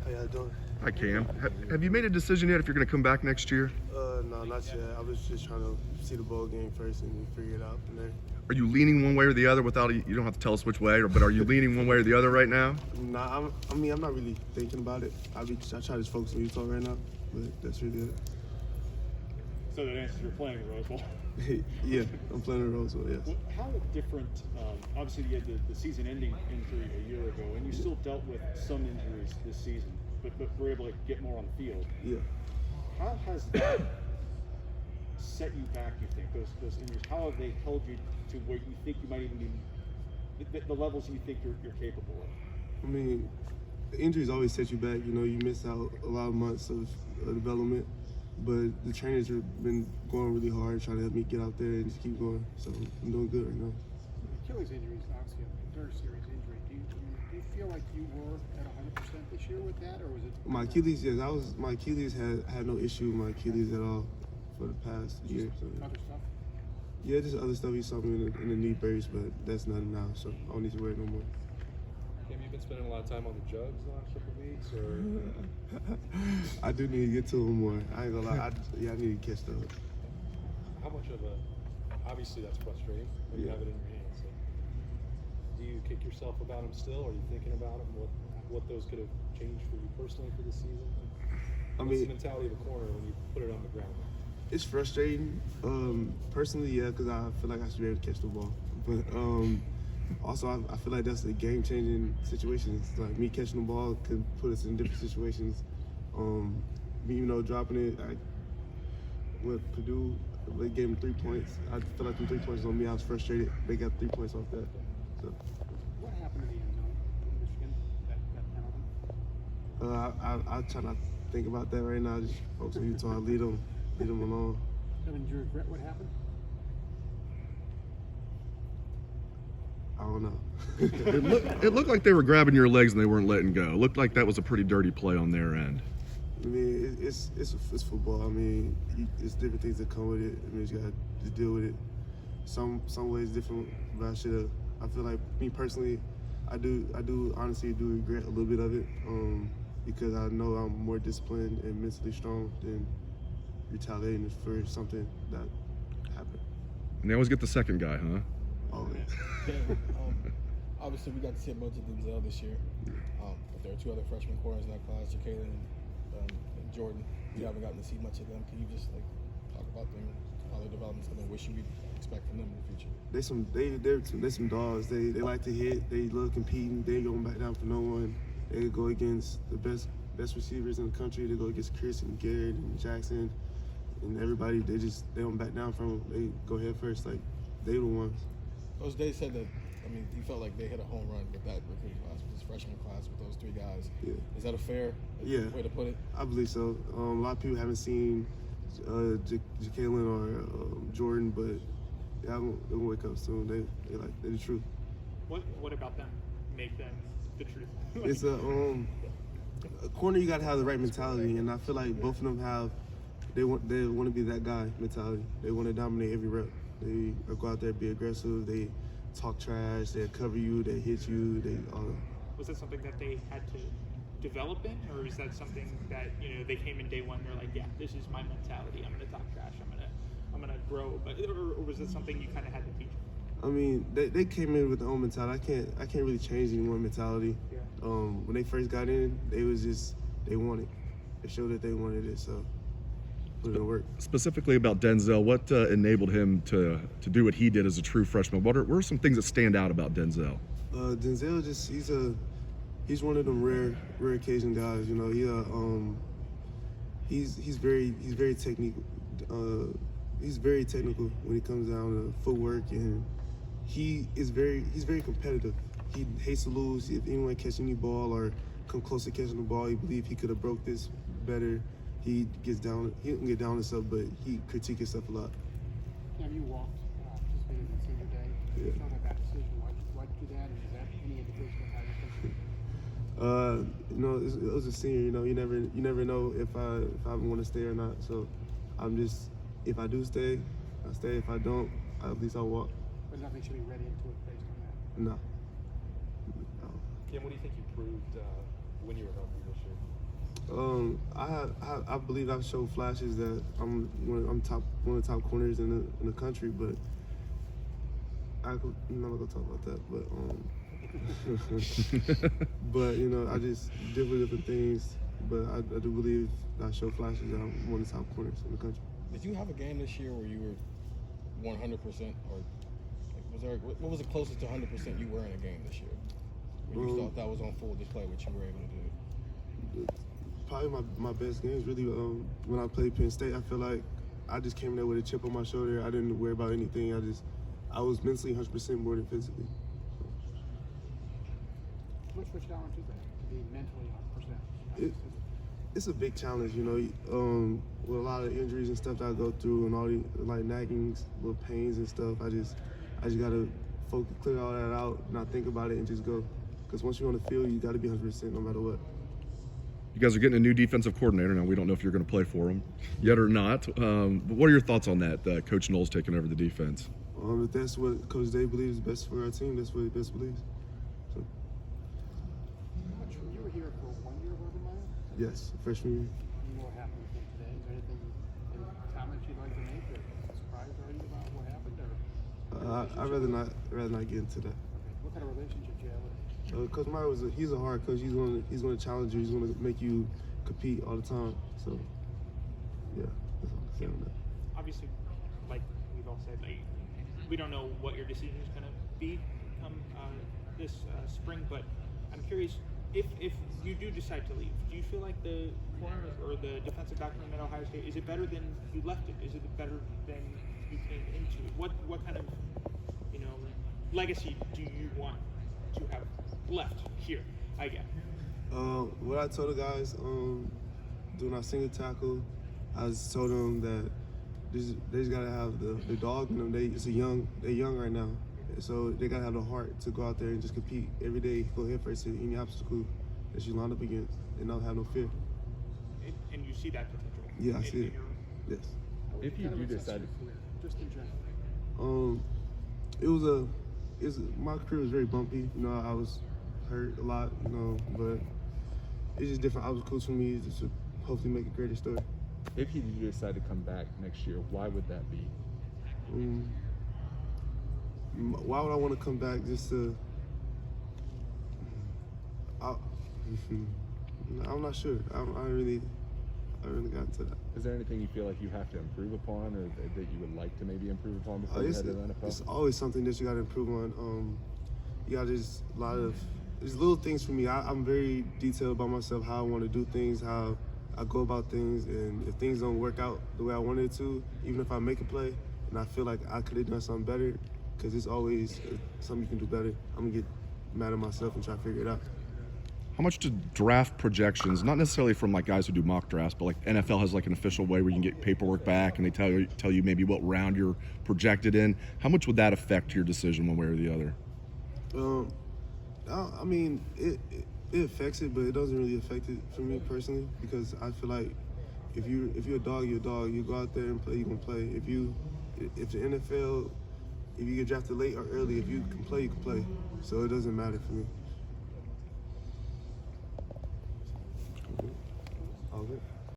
How y'all doing? Hi, Cam. Have you made a decision yet if you're going to come back next year? No, not yet. I was just trying to see the bowl game first and then figure it out from there. Are you leaning one way or the other without, you don't have to tell us which way, but are you leaning one way or the other right now? Nah, I'm not really thinking about it. I try to just focus on Utah right now, but that's really it. So that answers you're playing the Rose Bowl. Yeah, I'm playing the Rose Bowl, yes. How different, obviously you had the season-ending injury a year ago, and you still dealt with some injuries this season, but were able to get more on the field. Yeah. How has that set you back, you think, those injuries? How have they held you to where you think you might even be, the levels you think you're capable of? I mean, the injuries always set you back. You know, you miss out a lot of months of development, but the trainers have been going really hard trying to help me get out there and just keep going. So I'm doing good right now. Achilles injury is obviously a very serious injury. Do you feel like you were at 100% this year with that, or was it? My Achilles, yes, my Achilles had no issue with my Achilles at all for the past year. So, Other stuff? yeah, just other stuff. He saw me in the knee brace, but that's nothing now, so I don't need to wear it no more. Have you been spending a lot of time on the jugs the last couple of weeks, or? I do need to get to them more. I ain't gonna lie. I need to catch those. How much of obviously that's frustrating when you have it in your hands. So do you kick yourself about them still? Are you thinking about them? What those could have changed for you personally for this season? What's the mentality of the corner when you put it on the ground? It's frustrating. Personally, yeah, because I feel like I should be able to catch the ball. But also, I feel like that's a game-changing situation. It's like me catching the ball could put us in different situations. Me, dropping it. With Purdue, they gave them 3 points. I feel like the 3 points on me. I was frustrated. They got 3 points off that. So. What happened in the end zone in Michigan? That penalty? I try not to think about that right now. Just focus on Utah. Lead them alone. Kevin, do you regret what happened? I don't know. It looked like they were grabbing your legs and they weren't letting go. It looked like that was a pretty dirty play on their end. I mean, it's football. I mean, it's different things that come with it. I mean, you got to deal with it. Some ways different, but I should have. I feel like me personally, I do honestly regret a little bit of it, because I know I'm more disciplined and mentally strong than retaliating for something that happened. And they always get the second guy, huh? Always. Obviously, we got to see a bunch of Denzel this year. But there are 2 other freshman corners in that class, Jacqueline and Jordan. We haven't gotten to see much of them. Can you just talk about them, how their development's going, what you expect from them in the future? They're some dogs. They like to hit. They love competing. They ain't going back down for no one. They go against the best receivers in the country. They go against Chris and Garrett and Jackson and everybody. They don't back down from them. They go head first. Like, they the ones. Those days said that, you felt like they hit a home run with that recruiting class, with this freshman class, with those 3 guys. Yeah. Is that a fair way to put it? I believe so. A lot of people haven't seen Jacqueline or Jordan, but they're gonna wake up soon. They're the truth. What about them make them the truth? It's a corner. You gotta have the right mentality, and I feel like both of them they want to be that guy mentality. They want to dominate every rep. They go out there, be aggressive. They talk trash. They cover you. They hit you. Was that something that they had to develop in, or is that something that they came in day one? They're like, yeah, this is my mentality. I'm gonna talk trash. I'm gonna grow. But or was it something you kind of had to teach? I mean, they came in with their own mentality. I can't really change anyone's mentality. Yeah. When they first got in, they wanted. They showed that they wanted it. So. Put it to work. Specifically about Denzel, what enabled him to do what he did as a true freshman? What are some things that stand out about Denzel? Denzel he's one of them rare occasion guys. He's very technical. He's very technical when it comes down to footwork, and he's very competitive. He hates to lose. If anyone catch any ball or come close to catching the ball, he believes he could have broke this better. He gets down. He don't get down himself, but he critiques himself a lot. Have you walked participated in senior day? Yeah. Tell me about that decision. Why'd you do that? And is that any indication of how you're thinking? It was a senior. You never know if I want to stay or not. So if I do stay, I stay. If I don't, at least I'll walk. But nothing should be read into it based on that. No. Kim, what do you think you proved when you were healthy this year? I believe I've showed flashes that I'm one of the top corners in the country, but I'm not gonna talk about that. But but you know, I just different things. But I do believe I show flashes that I'm one of the top corners in the country. Did you have a game this year where you were 100%, or like, what was the closest to 100% you were in a game this year? Where you thought that was on full display, what you were able to do? Probably my best games really when I played Penn State. I feel like I just came there with a chip on my shoulder. I didn't worry about anything. I was mentally 100% more than physically. How much of a challenge is that, to be mentally 100%? It's a big challenge, you know, with a lot of injuries and stuff that I go through and all the like naggings, little pains and stuff. I just gotta focus, clear all that out, not think about it, and just go. Because once you're on the field, you gotta be 100% no matter what. You guys are getting a new defensive coordinator now. We don't know if you're going to play for him yet or not. But what are your thoughts on that? Coach Knowles taking over the defense. If that's what Coach Day believes is best for our team, that's what he best believes. So, You were here for 1 year of Urban Meyer? yes, freshman year. What happened with him today? Is there anything, any comments you'd like to make, or surprised are you about what happened? Or I'd rather not get into that. okay, what kind of relationship you have with him? Coach Meyer he's a hard coach. He's going to challenge you. He's going to make you compete all the time. So, yeah, that's all I can say on that. Obviously, like we've all said, like, we don't know what your decision is going to be come this spring, but I'm curious, if you do decide to leave, do you feel like the corner or the defensive backroom at Ohio State, is it better than you left it? Is it better than you came into it? What kind of, you know, legacy do you want to have left here, I guess? What I told the guys doing our single tackle, I just told them that they just gotta have the dog in them. They're young right now, so they gotta have the heart to go out there and just compete every day, go head first to any obstacle that you line up against, and not have no fear. And you see that potential? Yeah, I see it. Yes. If you do decide to career, just in general. My career was very bumpy. You know, I was hurt a lot. You know, but it's just different obstacles for me just to hopefully make a greater story. If you do decide to come back next year, why would that be? Why would I want to come back just to? I'm not sure. I really got into that. Is there anything you feel like you have to improve upon, or that you would like to maybe improve upon before you head to the NFL? It's always something that you got to improve on. You got just a lot of there's little things for me. I'm very detailed about myself, how I want to do things, how I go about things, and if things don't work out the way I wanted to, even if I make a play and I feel like I could have done something better, because it's always something you can do better, I'm gonna get mad at myself and try to figure it out. How much do draft projections, not necessarily from like guys who do mock drafts, but like NFL has like an official way where you can get paperwork back and they tell you maybe what round you're projected in. How much would that affect your decision one way or the other? I mean, it affects it, but it doesn't really affect it for me personally, because I feel like if you're a dog, you're a dog. You go out there and play, you're gonna play. If the NFL, if you get drafted late or early, if you can play, you can play. So it doesn't matter for me. All good.